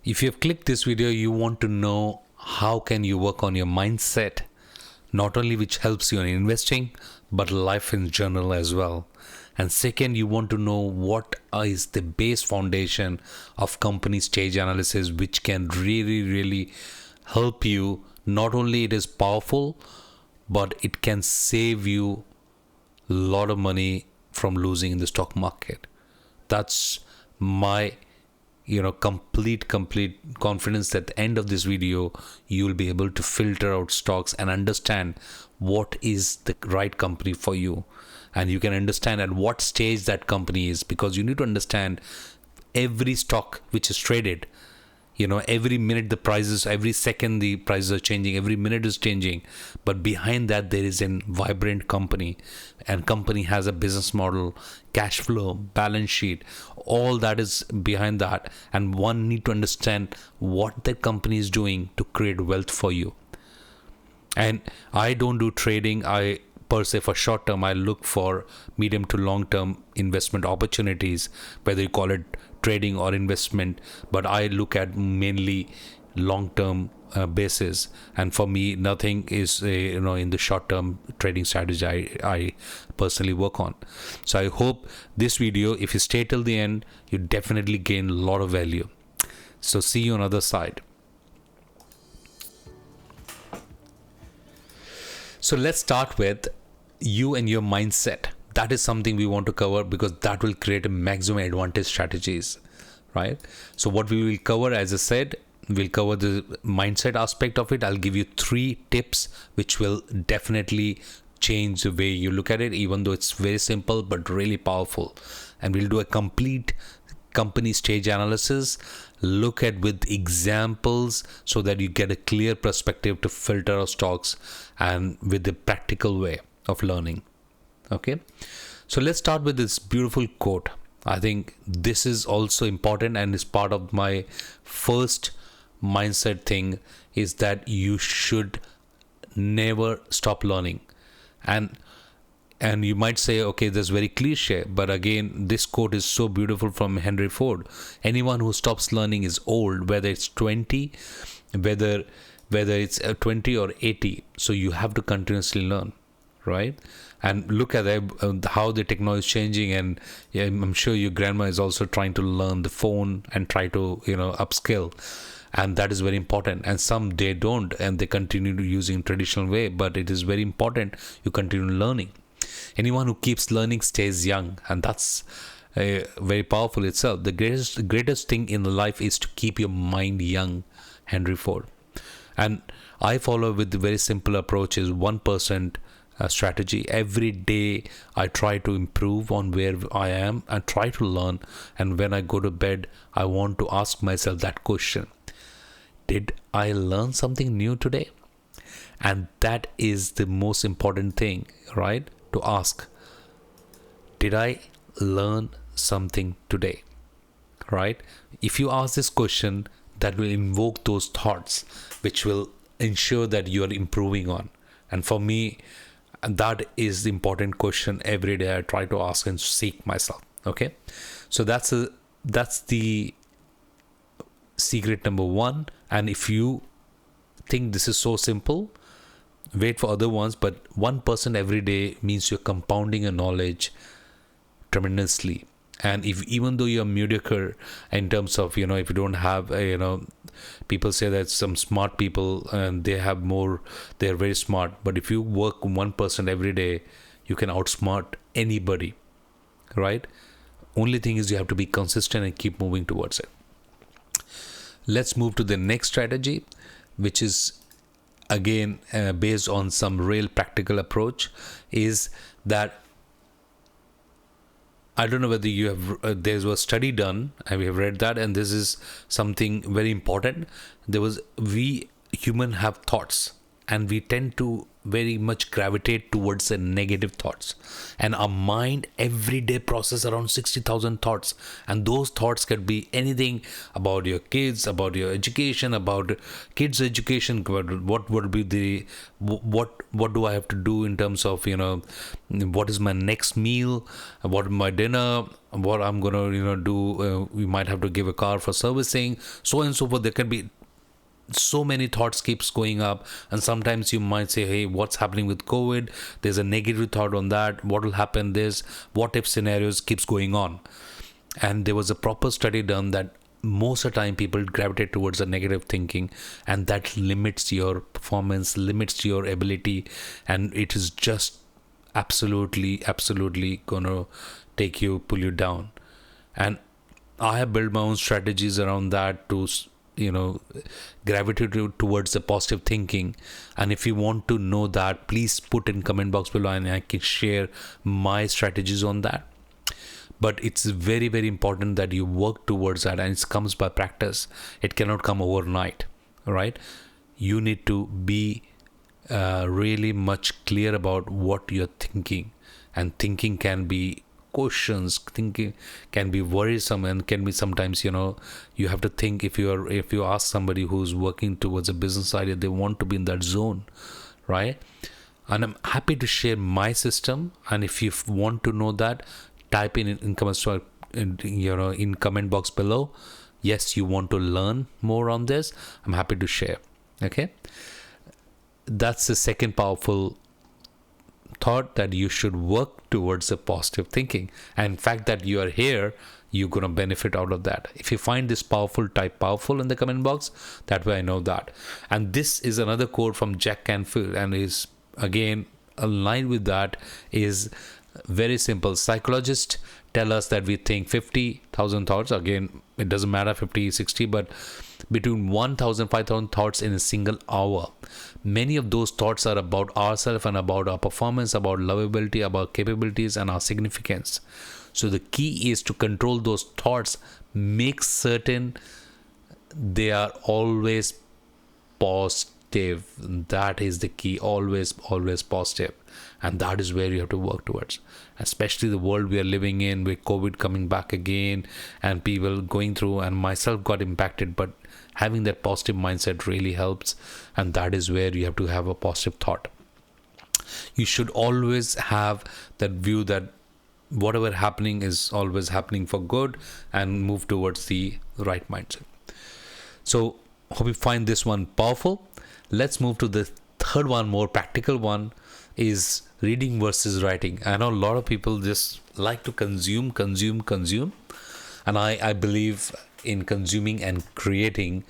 If you have clicked this video, you want to know how can you work on your mindset, not only which helps you in investing, but life in general as well. And second, you want to know what is the base foundation of company stage analysis, which can really help you. Not only it is powerful, but it can save you a lot of money from losing in the stock market. That's my complete confidence that at the end of this video you will be able to filter out stocks and understand what is the right company for you, and you can understand at what stage that company is, because you need to understand every stock which is traded. Every minute the prices, every second the prices are changing, every minute is changing, but behind that there is a vibrant company, and company has a business model, cash flow, balance sheet, all that is behind that, and one need to understand what that company is doing to create wealth for you. And I don't do trading, I per se for short term. I look for medium to long term investment opportunities, whether you call it trading or investment, but I look at mainly long term basis. And for me, nothing is in the short term trading strategy I personally work on. So I hope this video, if you stay till the end, you definitely gain a lot of value. So see you on the other side. So let's start with you and your mindset. That is something we want to cover, because that will create a maximum advantage strategies, right? So what we will cover, as I said, we'll cover the mindset aspect of it. I'll give you 3 tips which will definitely change the way you look at it, even though it's very simple but really powerful. And we'll do a complete company stage analysis, look at with examples, so that you get a clear perspective to filter our stocks, and with the practical way of learning. Okay, so let's start with this beautiful quote. I think this is also important and is part of my first mindset thing, is that you should never stop learning. And you might say, okay, that's very cliche, but again, this quote is so beautiful from Henry Ford. Anyone who stops learning is old, whether it's 20, whether it's 20 or 80. So you have to continuously learn, right? And look at how the technology is changing, and I'm sure your grandma is also trying to learn the phone and try to upskill, and that is very important. And some they don't, and they continue using traditional way, but it is very important you continue learning. Anyone who keeps learning stays young, and that's very powerful itself. The greatest thing in life is to keep your mind young, Henry Ford. And I follow with the very simple approach, is 1% strategy. Every day I try to improve on where I am and try to learn. And when I go to bed, I want to ask myself that question: did I learn something new today? And that is the most important thing, right? To ask, did I learn something today? Right? If you ask this question, that will invoke those thoughts which will ensure that you are improving on. And for me, that is the important question every day I try to ask and seek myself. Okay, so that's the secret number 1. And if you think this is so simple, wait for other ones, but 1% every day means you're compounding your knowledge tremendously. And if even though you're mediocre in terms of if you don't have people say that some smart people and they're very smart, but if you work 1% every day, you can outsmart anybody, right? Only thing is you have to be consistent and keep moving towards it. Let's move to the next strategy, which is again based on some real practical approach. Is that I don't know whether you have there was a study done and we have read that, and this is something very important. We human have thoughts, and we tend to very much gravitate towards the negative thoughts, and our mind every day process around 60,000 thoughts, and those thoughts could be anything about your kids, about your education, about kids education, what would be the what do I have to do in terms of what is my next meal, what is my dinner, what I'm gonna do, we might have to give a car for servicing, so on and so forth. There can be so many thoughts keeps going up, and sometimes you might say, hey, what's happening with COVID? There's a negative thought on that. What will happen? This what if scenarios keeps going on. And there was a proper study done that most of the time people gravitate towards the negative thinking, and that limits your performance, limits your ability, and it is just absolutely gonna pull you down. And I have built my own strategies around that to gravitate towards the positive thinking. And if you want to know that, please put in comment box below and I can share my strategies on that. But it's very, very important that you work towards that, and it comes by practice. It cannot come overnight. All right, you need to be really much clear about what you're thinking, and thinking can be questions, thinking can be worrisome, and can be sometimes you have to think. If you ask somebody who's working towards a business idea, they want to be in that zone, right? And I'm happy to share my system, and if you want to know that, type in comment box below. Yes, you want to learn more on this, I'm happy to share. Okay, that's the second powerful thought, that you should work towards a positive thinking. And fact that you are here, you're going to benefit out of that. If you find this powerful, type powerful in the comment box. That way I know that. And this is another quote from Jack Canfield, and is again aligned with that. Is very simple. Psychologists tell us that we think 50,000 thoughts. Again, it doesn't matter 50, 60, but between 1,000, 5,000 thoughts in a single hour. Many of those thoughts are about ourselves and about our performance, about lovability, about capabilities, and our significance. So the key is to control those thoughts. Make certain they are always positive. That is the key. Always positive. And that is where you have to work towards. Especially the world we are living in, with COVID coming back again, and people going through, and myself got impacted, but having that positive mindset really helps. And that is where you have to have a positive thought. You should always have that view that whatever happening is always happening for good, and move towards the right mindset. So hope you find this one powerful. Let's move to the third one, more practical one, is reading versus writing. I know a lot of people just like to consume, and I believe in consuming and creating.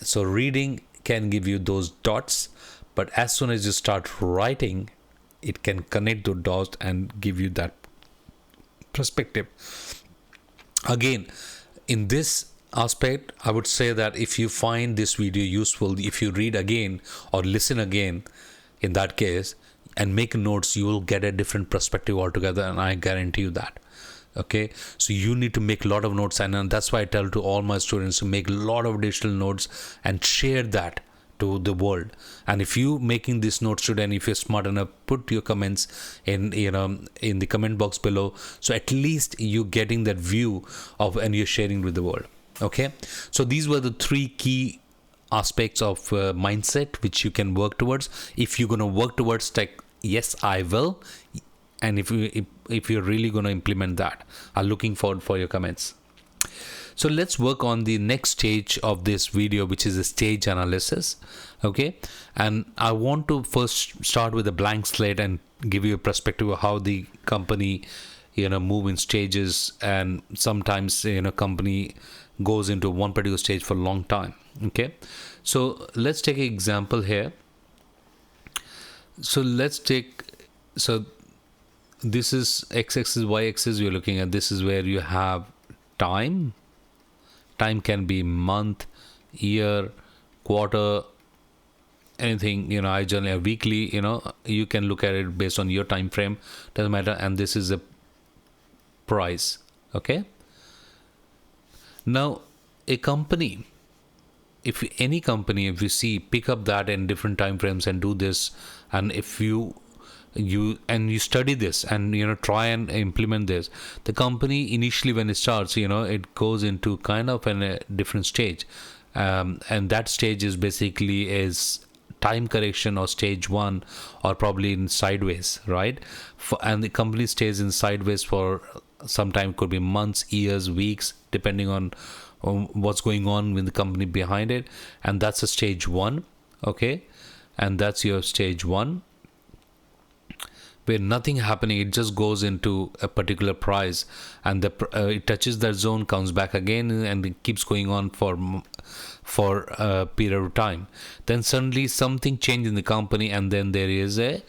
So reading can give you those dots, but as soon as you start writing, it can connect the dots and give you that perspective. Again, in this aspect, I would say that if you find this video useful, if you read again or listen again, in that case, and make notes, you will get a different perspective altogether, and I guarantee you that. Okay, so you need to make a lot of notes, and that's why I tell to all my students to make a lot of additional notes and share that to the world. And if you making these notes today, and if you're smart enough, put your comments in the comment box below, so at least you getting that view of, and you're sharing with the world. Okay, so these were the three key aspects of mindset which you can work towards. If you're going to work towards tech, yes, I will. And if you're really going to implement that, I'm looking forward for your comments. So let's work on the next stage of this video, which is a stage analysis. Okay, and I want to first start with a blank slate and give you a perspective of how the company move in stages, and sometimes company goes into one particular stage for a long time. Okay, so let's take an example here. So this is x-axis, y-axis we're looking at. This is where you have time can be month, year, quarter, anything. I generally weekly, you can look at it based on your time frame, doesn't matter. And this is a price. Okay, now a company, if any company, if you see, pick up that in different time frames and do this, and if you study this and try and implement this, the company initially when it starts, it goes into kind of a different stage, and that stage is basically is time correction or stage one, or probably in sideways, right? And the company stays in sideways for some time, could be months, years, weeks, depending on what's going on with the company behind it, and that's a stage one. Okay, and that's your stage one, where nothing happening, it just goes into a particular price, and it touches that zone, comes back again, and it keeps going on for a period of time. Then suddenly something changed in the company, and then there is a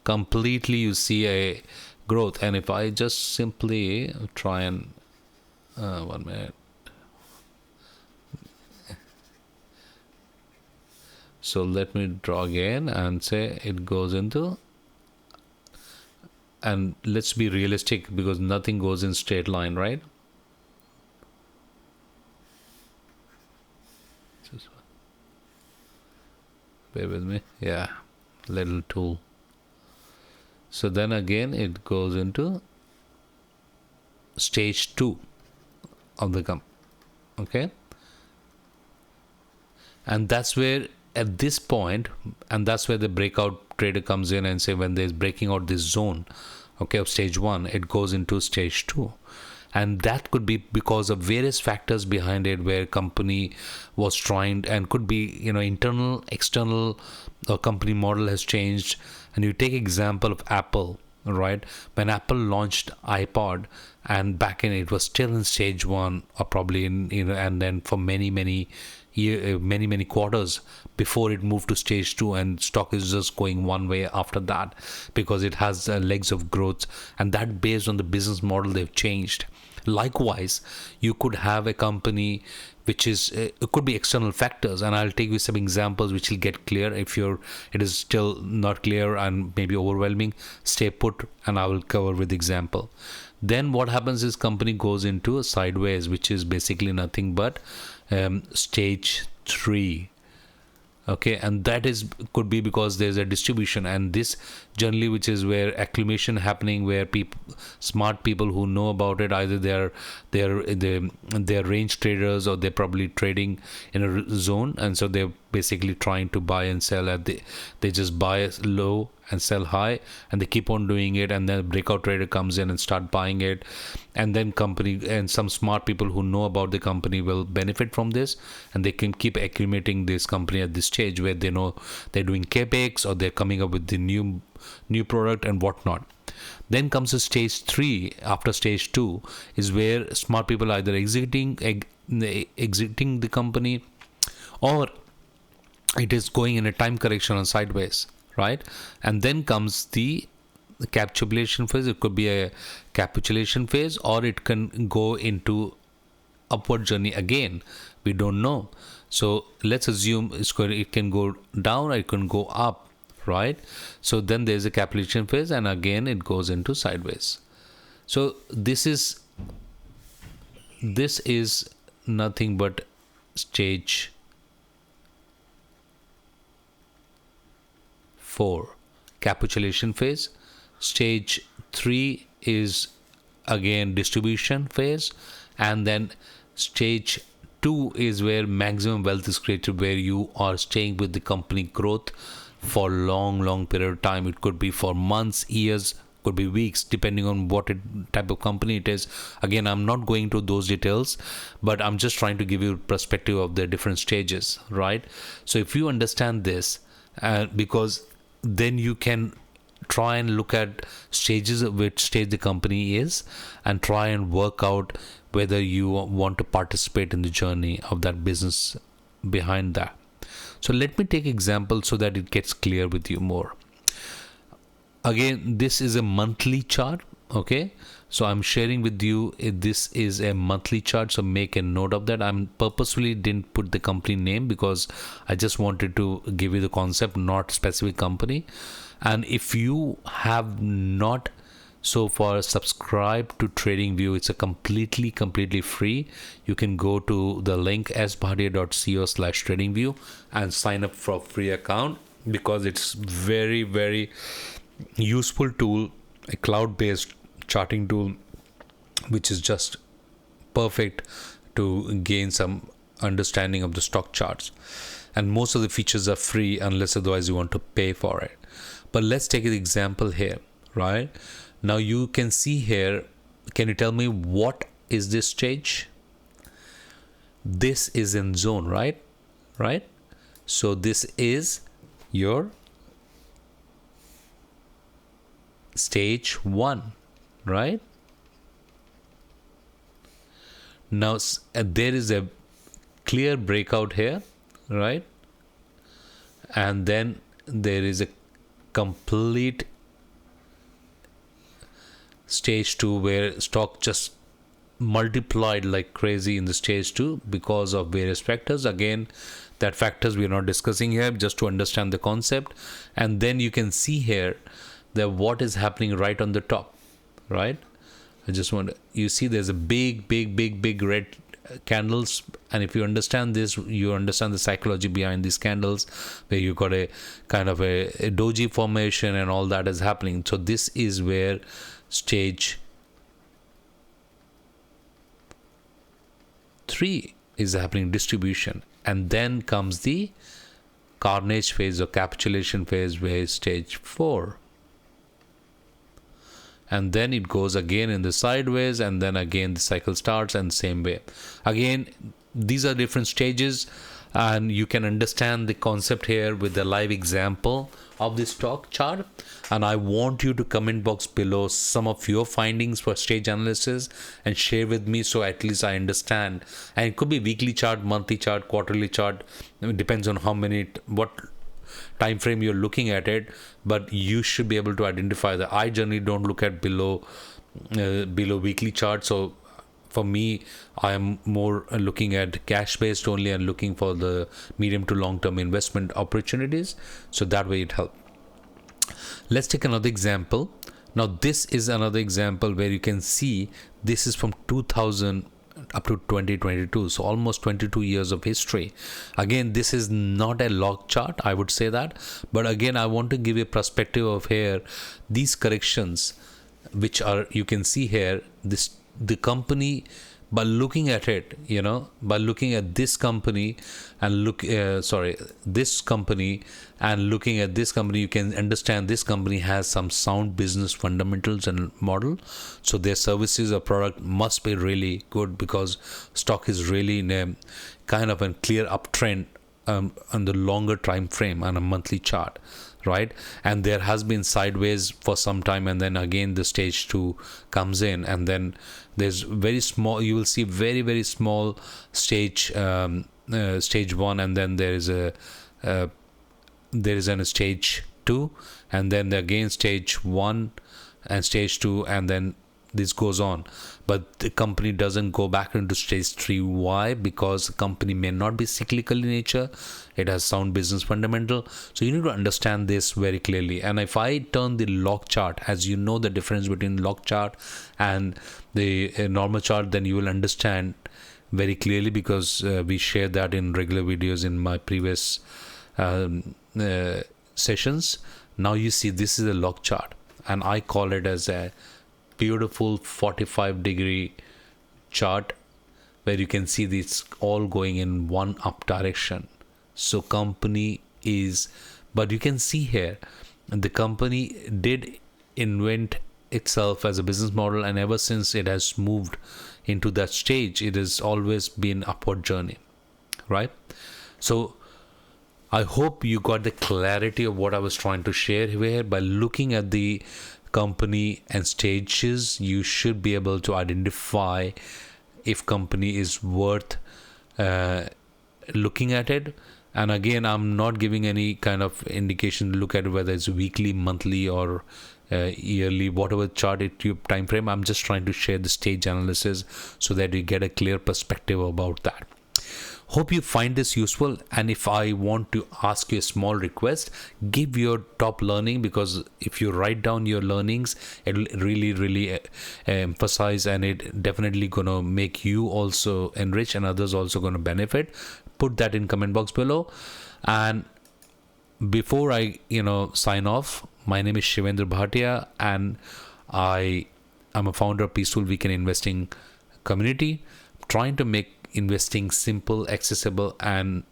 completely, you see a growth. And if I just simply try and 1 minute. So let me draw again and say it goes into, and let's be realistic, because nothing goes in straight line, right? Bear with me. Yeah, little tool. So then again it goes into stage 2 of the okay, and that's where at this point, and that's where the breakout trader comes in and say, when there's breaking out this zone, okay, of stage 1, it goes into stage 2. And that could be because of various factors behind it, where company was trying, and could be internal, external, or company model has changed. And you take example of Apple, right? When Apple launched iPod, and back in it was still in stage 1, or probably in and then for many quarters before it moved to stage 2, and stock is just going one way after that, because it has legs of growth, and that based on the business model they've changed. Likewise, you could have a company which is it could be external factors, and I'll take you some examples which will get clear. If it is still not clear and maybe overwhelming, stay put and I will cover with example. Then what happens is company goes into a sideways, which is basically nothing but stage 3. Okay, and that could be because there's a distribution, and this generally, which is where accumulation happening, where smart people who know about it, either they're range traders, or they're probably trading in a zone, and so they're basically trying to buy and sell they just buy low and sell high, and they keep on doing it, and then a breakout trader comes in and start buying it, and then company and some smart people who know about the company will benefit from this, and they can keep accumulating this company at this stage where they know they're doing capex, or they're coming up with the new product and whatnot. Then comes to stage 3. After stage 2 is where smart people either exiting the company, or it is going in a time correction on sideways, right? And then comes the capitulation phase. It could be a capitulation phase, or it can go into upward journey again. We don't know. So let's assume it can go down, or it can go up, right? So then there's a capitulation phase, and again it goes into sideways. So this is nothing but stage 4, capitulation phase. Stage 3 is again distribution phase, and then stage 2 is where maximum wealth is created, where you are staying with the company growth for long period of time. It could be for months, years, could be weeks, depending on what type of company it is. Again, I'm not going to those details, but I'm just trying to give you perspective of the different stages, right? So if you understand this, because then you can try and look at stages of which stage the company is, and try and work out whether you want to participate in the journey of that business behind that. So let me take example so that it gets clear with you more. Again, this is a monthly chart. Okay, so I'm sharing with you, this is a monthly chart, so make a note of that. I'm purposefully didn't put the company name, because I just wanted to give you the concept, not specific company. And if you have not So for subscribe to TradingView, it's a completely free. You can go to the link sbhatia.co/tradingview and sign up for a free account, because it's very useful tool, a cloud-based charting tool, which is just perfect to gain some understanding of the stock charts. And most of the features are free unless otherwise you want to pay for it. But let's take an example here, right? Now you can see here, can you tell me what is this stage? This is in zone, right? So this is your stage 1, right? Now there is a clear breakout here, right? And then there is a complete stage 2 where stock just multiplied like crazy in the stage 2 because of various factors. Again, that factors we are not discussing here, just to understand the concept. And then you can see here that what is happening right on the top, right? I just want to, you see there's a big red candles, and if you understand this, you understand the psychology behind these candles, where you got a kind of a doji formation and all that is happening. So this is where stage 3 is happening, distribution. And then comes the carnage phase or capitulation phase, where is stage 4. And then it goes again in the sideways, and then again the cycle starts, and same way again. These are different stages, and you can understand the concept here with the live example of the stock chart. And I want you to comment box below some of your findings for stage analysis and share with me, so at least I understand. And it could be weekly chart, monthly chart, quarterly chart. It depends on what time frame you're looking at it, but you should be able to identify that. I generally don't look at below weekly chart. So for me, I am more looking at cash based only and looking for the medium to long term investment opportunities. So that way it helps. Let's take another example. Now this is another example where you can see this is from 2000 up to 2022, so almost 22 years of history. Again, this is not a log chart, I would say that, but again I want to give you a perspective of here these corrections which are, you can see here, the company, by looking at it, by looking at this company and this company and looking at this company, you can understand this company has some sound business fundamentals and model. So their services or product must be really good, because stock is really in a kind of a clear uptrend on the longer time frame on a monthly chart, right? And there has been sideways for some time, and then again the stage 2 comes in, and then there's very small, you will see very small stage 1, and then there is a stage 2, and then again stage 1 and stage 2, and then this goes on. But the company doesn't go back into stage 3. Why? Because the company may not be cyclical in nature. It has sound business fundamental. So you need to understand this very clearly. And if I turn the log chart, as you know the difference between log chart and the normal chart, then you will understand very clearly, because we share that in regular videos in my previous sessions. Now you see this is a log chart, and I call it as a beautiful 45-degree chart, where you can see this all going in one up direction. So company is, but you can see here the company did invent itself as a business model, and ever since it has moved into that stage, it has always been upward journey, right? So I hope you got the clarity of what I was trying to share here. By looking at the company and stages, you should be able to identify if company is worth looking at it. And again, I'm not giving any kind of indication to look at whether it's weekly, monthly, or yearly, whatever chart time frame. I'm just trying to share the stage analysis so that you get a clear perspective about that. Hope you find this useful, and if I want to ask you a small request, give your top learning, because if you write down your learnings, it'll really emphasize, and it definitely gonna make you also enrich and others also gonna benefit. Put that in comment box below. And before I sign off, my name is Shivendra Bhatia, and I am a founder of Peaceful Weekend Investing community, trying to make investing simple, accessible, and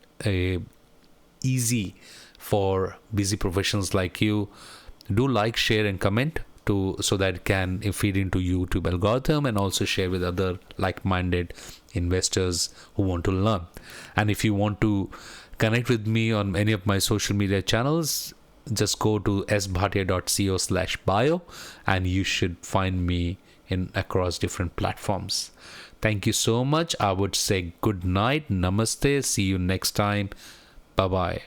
easy for busy professionals like you. Do like, share, and comment so that it can feed into YouTube algorithm, and also share with other like-minded investors who want to learn. And if you want to connect with me on any of my social media channels, just go to sbhatia.co/bio, and you should find me in across different platforms. Thank you so much. I would say good night, namaste, see you next time, bye bye.